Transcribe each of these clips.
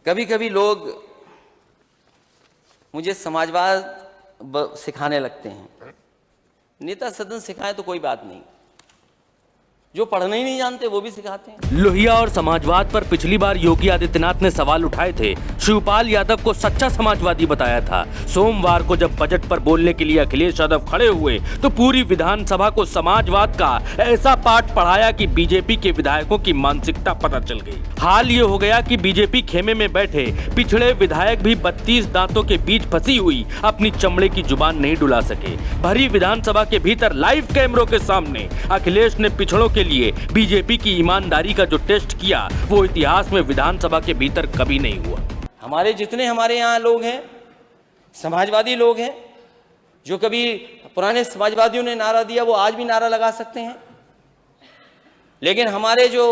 कभी कभी लोग मुझे समाजवाद सिखाने लगते हैं। नेता सदन सिखाए तो कोई बात नहीं, जो पढ़ना ही नहीं जानते वो भी सिखाते हैं। लोहिया और समाजवाद पर पिछली बार योगी आदित्यनाथ ने सवाल उठाए थे। शिवपाल यादव को सच्चा समाजवादी बताया था। सोमवार को जब बजट पर बोलने के लिए अखिलेश यादव खड़े हुए तो पूरी विधानसभा को समाजवाद का ऐसा पाठ पढ़ाया कि बीजेपी के विधायकों की मानसिकता पता चल गई। हाल ये हो गया कि बीजेपी खेमे में बैठे पिछड़े विधायक भी 32 दांतों के बीच फंसी हुई अपनी चमड़े की जुबान नहीं डुला सके। भरी विधानसभा के भीतर लाइव कैमरों के सामने अखिलेश ने पिछड़ों के लिए बीजेपी की ईमानदारी का जो टेस्ट किया वो इतिहास में विधानसभा के भीतर कभी नहीं हुआ। हमारे जितने हमारे यहाँ लोग हैं, समाजवादी लोग हैं, जो कभी पुराने समाजवादियों ने नारा दिया वो आज भी नारा लगा सकते हैं। लेकिन हमारे जो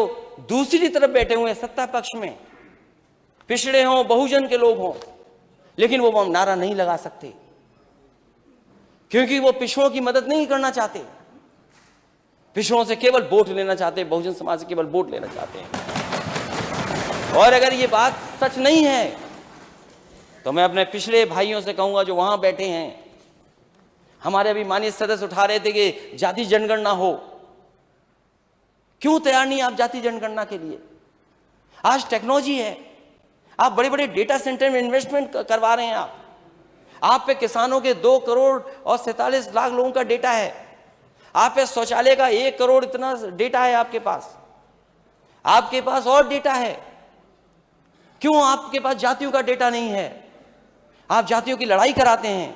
दूसरी तरफ बैठे हुए सत्ता पक्ष में पिछड़े हों, बहुजन के लोग हों, लेकिन वो नारा नहीं लगा सकते क्योंकि वो पिछड़ों की मदद नहीं करना चाहते। पिछड़ों से केवल वोट लेना चाहते हैं, बहुजन समाज से केवल वोट लेना चाहते हैं। और अगर ये बात सच नहीं है तो मैं अपने पिछले भाइयों से कहूंगा जो वहां बैठे हैं, हमारे अभी माननीय सदस्य उठा रहे थे कि जाति जनगणना हो, क्यों तैयार नहीं आप जाति जनगणना के लिए? आज टेक्नोलॉजी है, आप बड़े बड़े डेटा सेंटर में इन्वेस्टमेंट करवा रहे हैं। आप पे किसानों के 2 करोड़ और 47 लाख लोगों का डेटा है। आप पे शौचालय का 1 करोड़ इतना डेटा है आपके पास और डेटा है। क्यों आपके पास जातियों का डेटा नहीं है? आप जातियों की लड़ाई कराते हैं,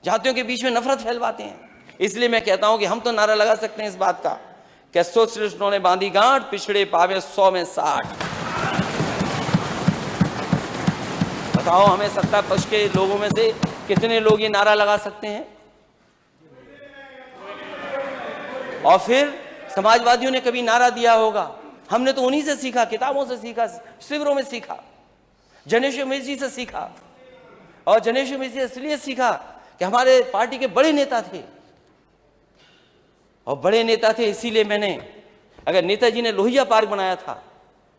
जातियों के बीच में नफरत फैलवाते हैं। इसलिए मैं कहता हूं कि हम तो नारा लगा सकते हैं इस बात का कि सोशलिस्टों ने बांधी गांठ, पिछड़े पावे 100 में 60। बताओ हमें सत्ता पक्ष के लोगों में से कितने लोग ये नारा लगा सकते हैं? और फिर समाजवादियों ने कभी नारा दिया होगा, हमने तो उन्हीं से सीखा, किताबों से सीखा, शिविरों में सीखा, जनेश्वर मिश्र से सीखा। और जनेश्वर मिश्र इसलिए सीखा कि हमारे पार्टी के बड़े नेता थे, और बड़े नेता थे इसीलिए मैंने, अगर नेताजी ने लोहिया पार्क बनाया था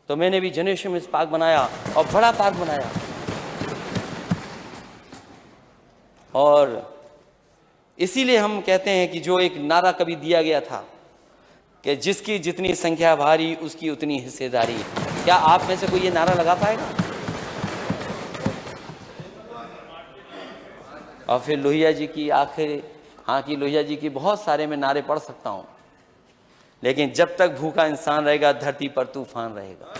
तो मैंने भी जनेश्वर मिश्र पार्क बनाया और बड़ा पार्क बनाया। और इसीलिए हम कहते हैं कि जो एक नारा कभी दिया गया था कि जिसकी जितनी संख्या भारी उसकी उतनी हिस्सेदारी, क्या आप में से कोई ये नारा लगा पाएगा? और फिर लोहिया जी की आखिर, हाँ की लोहिया जी की बहुत सारे मैं नारे पढ़ सकता हूं, लेकिन जब तक भूखा इंसान रहेगा धरती पर तूफान रहेगा।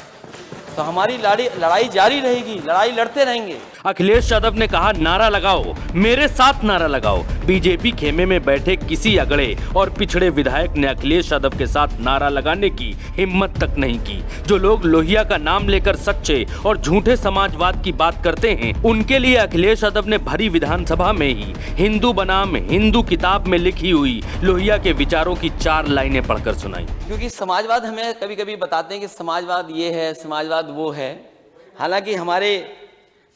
तो हमारी लड़ाई जारी रहेगी, लड़ाई लड़ते रहेंगे। अखिलेश यादव ने कहा नारा लगाओ, मेरे साथ नारा लगाओ। बीजेपी खेमे में बैठे किसी अगड़े और पिछड़े विधायक ने अखिलेश यादव के साथ नारा लगाने की हिम्मत तक नहीं की। जो लोग लोहिया का नाम लेकर सच्चे और झूठे समाजवाद की बात करते हैं, उनके लिए अखिलेश यादव ने भरी विधानसभा में ही हिंदू बनाम हिंदू किताब में लिखी हुई लोहिया के विचारों की 4 लाइनें पढ़कर सुनाई। क्योंकि समाजवाद हमें कभी कभी बताते हैं कि समाजवाद ये है, समाजवाद वो है। हालांकि हमारे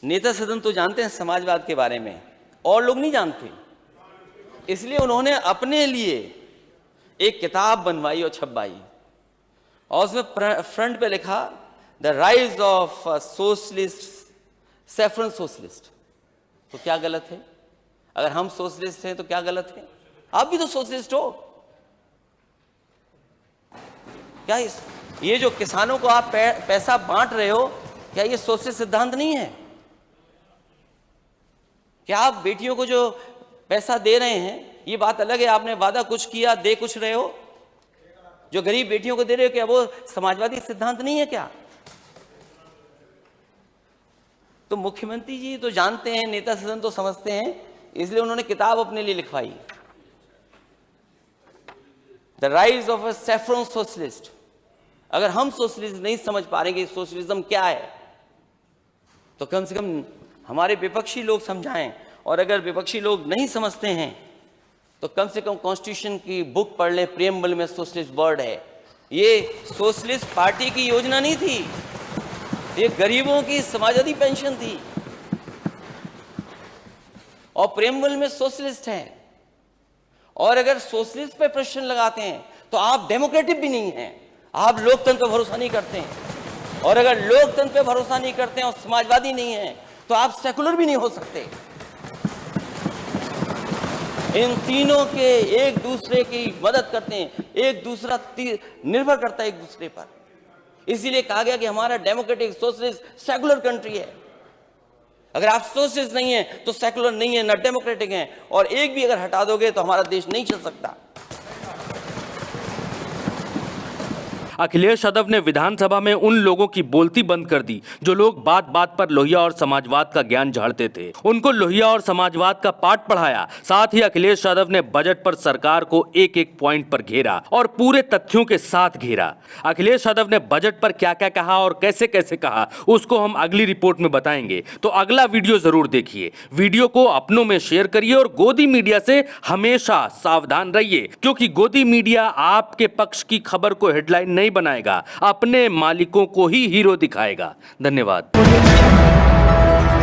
नेता सदन तो जानते हैं समाजवाद के बारे में, और लोग नहीं जानते। इसलिए उन्होंने अपने लिए एक किताब बनवाई और छपवाई, और उसमें फ्रंट पे लिखा the rise of socialist, saffron socialist. तो क्या गलत है? अगर हम सोशलिस्ट हैं तो क्या गलत है? आप भी तो सोशलिस्ट हो। क्या ये जो किसानों को आप पैसा बांट रहे हो, क्या ये सोशलिस्ट सिद्धांत नहीं है? क्या आप बेटियों को जो पैसा दे रहे हैं, ये बात अलग है, आपने वादा कुछ किया, दे कुछ रहे हो, जो गरीब बेटियों को दे रहे हो, क्या वो समाजवादी सिद्धांत नहीं है क्या? तो मुख्यमंत्री जी तो जानते हैं, नेता सदन तो समझते हैं, इसलिए उन्होंने किताब अपने लिए लिखवाई, the rise of a saffron socialist. अगर हम सोशलिज्म नहीं समझ पा रहे कि सोशलिज्म क्या है, तो कम से कम हमारे विपक्षी लोग समझाएं। और अगर विपक्षी लोग नहीं समझते हैं तो कम से कम कॉन्स्टिट्यूशन की बुक पढ़ लें, प्रियम्बल में सोशलिस्ट वर्ड है। ये सोशलिस्ट पार्टी की योजना नहीं थी, ये गरीबों की समाजवादी पेंशन थी, और प्रियम्बल में सोशलिस्ट है। और अगर सोशलिस्ट पे प्रश्न लगाते हैं तो आप डेमोक्रेटिक भी नहीं हैं, आप लोकतंत्र पर भरोसा नहीं करते हैं। और अगर लोकतंत्र पे भरोसा नहीं करते हैं और समाजवादी नहीं है तो आप सेकुलर भी नहीं हो सकते। इन तीनों के एक दूसरे की मदद करते हैं, एक दूसरा निर्भर करता है एक दूसरे पर। इसीलिए कहा गया कि हमारा डेमोक्रेटिक सोशलिस्ट सेकुलर कंट्री है। अगर आप सोशलिस्ट नहीं है तो सेकुलर नहीं है, ना डेमोक्रेटिक है, और एक भी अगर हटा दोगे तो हमारा देश नहीं चल सकता। अखिलेश यादव ने विधानसभा में उन लोगों की बोलती बंद कर दी जो लोग बात बात पर लोहिया और समाजवाद का ज्ञान झाड़ते थे। उनको लोहिया और समाजवाद का पाठ पढ़ाया। साथ ही अखिलेश यादव ने बजट पर सरकार को एक एक पॉइंट पर घेरा और पूरे तथ्यों के साथ घेरा। अखिलेश यादव ने बजट पर क्या क्या कहा और कैसे कैसे कहा उसको हम अगली रिपोर्ट में बताएंगे, तो अगला वीडियो जरूर देखिए। वीडियो को अपनों में शेयर करिए और गोदी मीडिया से हमेशा सावधान रहिए, क्योंकि गोदी मीडिया आपके पक्ष की खबर को हेडलाइन नहीं बनाएगा, अपने मालिकों को ही हीरो दिखाएगा। धन्यवाद।